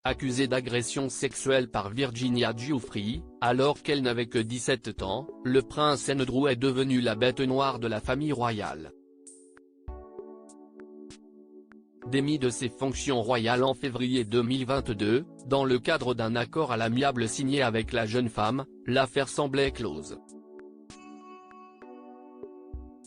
accusée d'agression sexuelle par Virginia Giuffre, alors qu'elle n'avait que 17 ans, le prince Andrew est devenu la bête noire de la famille royale. Démis de ses fonctions royales en février 2022, dans le cadre d'un accord à l'amiable signé avec la jeune femme, l'affaire semblait close.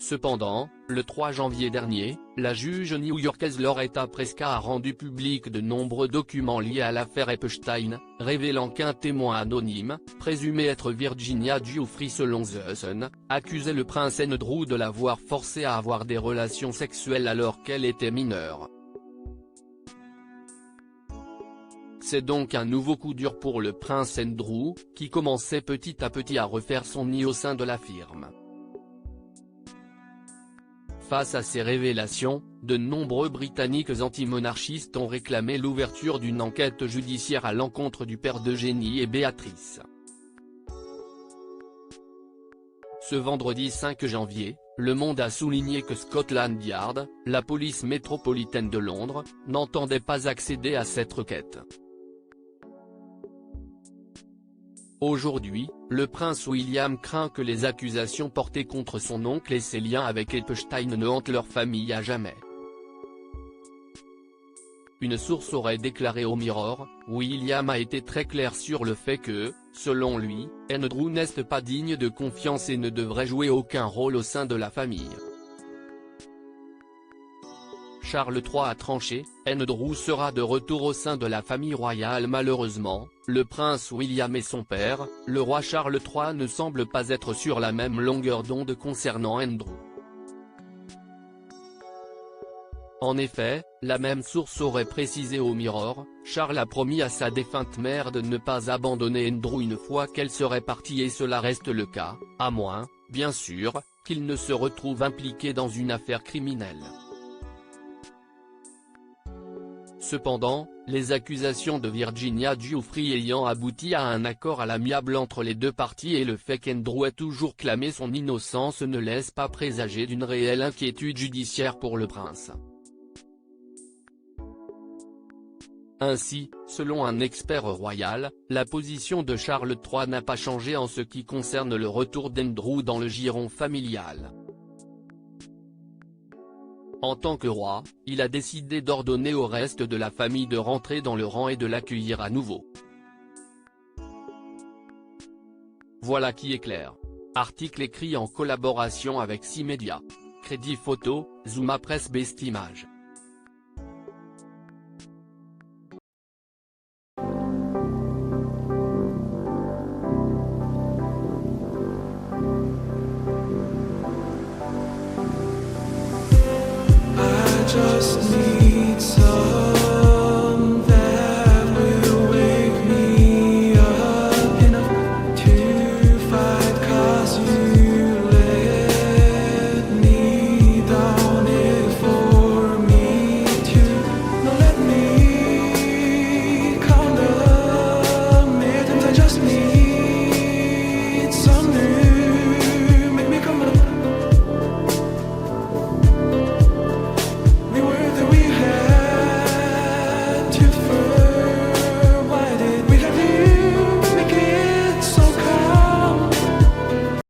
Cependant, le 3 janvier dernier, la juge new-yorkaise Loretta Preska a rendu public de nombreux documents liés à l'affaire Epstein, révélant qu'un témoin anonyme, présumé être Virginia Giuffre selon The Sun, accusait le prince Andrew de l'avoir forcée à avoir des relations sexuelles alors qu'elle était mineure. C'est donc un nouveau coup dur pour le prince Andrew, qui commençait petit à petit à refaire son nid au sein de la firme. Face à ces révélations, de nombreux Britanniques anti-monarchistes ont réclamé l'ouverture d'une enquête judiciaire à l'encontre du père d'Eugénie et Béatrice. Ce vendredi 5 janvier, Le Monde a souligné que Scotland Yard, la police métropolitaine de Londres, n'entendait pas accéder à cette requête. Aujourd'hui, le prince William craint que les accusations portées contre son oncle et ses liens avec Epstein ne hantent leur famille à jamais. Une source aurait déclaré au Mirror, William a été très clair sur le fait que, selon lui, Andrew n'est pas digne de confiance et ne devrait jouer aucun rôle au sein de la famille. Charles III a tranché, Andrew sera de retour au sein de la famille royale. Malheureusement, le prince William et son père, le roi Charles III ne semblent pas être sur la même longueur d'onde concernant Andrew. En effet, la même source aurait précisé au Mirror, Charles a promis à sa défunte mère de ne pas abandonner Andrew une fois qu'elle serait partie et cela reste le cas, à moins, bien sûr, qu'il ne se retrouve impliqué dans une affaire criminelle. Cependant, les accusations de Virginia Giuffre ayant abouti à un accord à l'amiable entre les deux parties et le fait qu'Andrew ait toujours clamé son innocence ne laissent pas présager d'une réelle inquiétude judiciaire pour le prince. Ainsi, selon un expert royal, la position de Charles III n'a pas changé en ce qui concerne le retour d'Andrew dans le giron familial. En tant que roi, il a décidé d'ordonner au reste de la famille de rentrer dans le rang et de l'accueillir à nouveau. Voilà qui est clair. Article écrit en collaboration avec 6 médias. Crédit photo, Zuma Presse Best Images.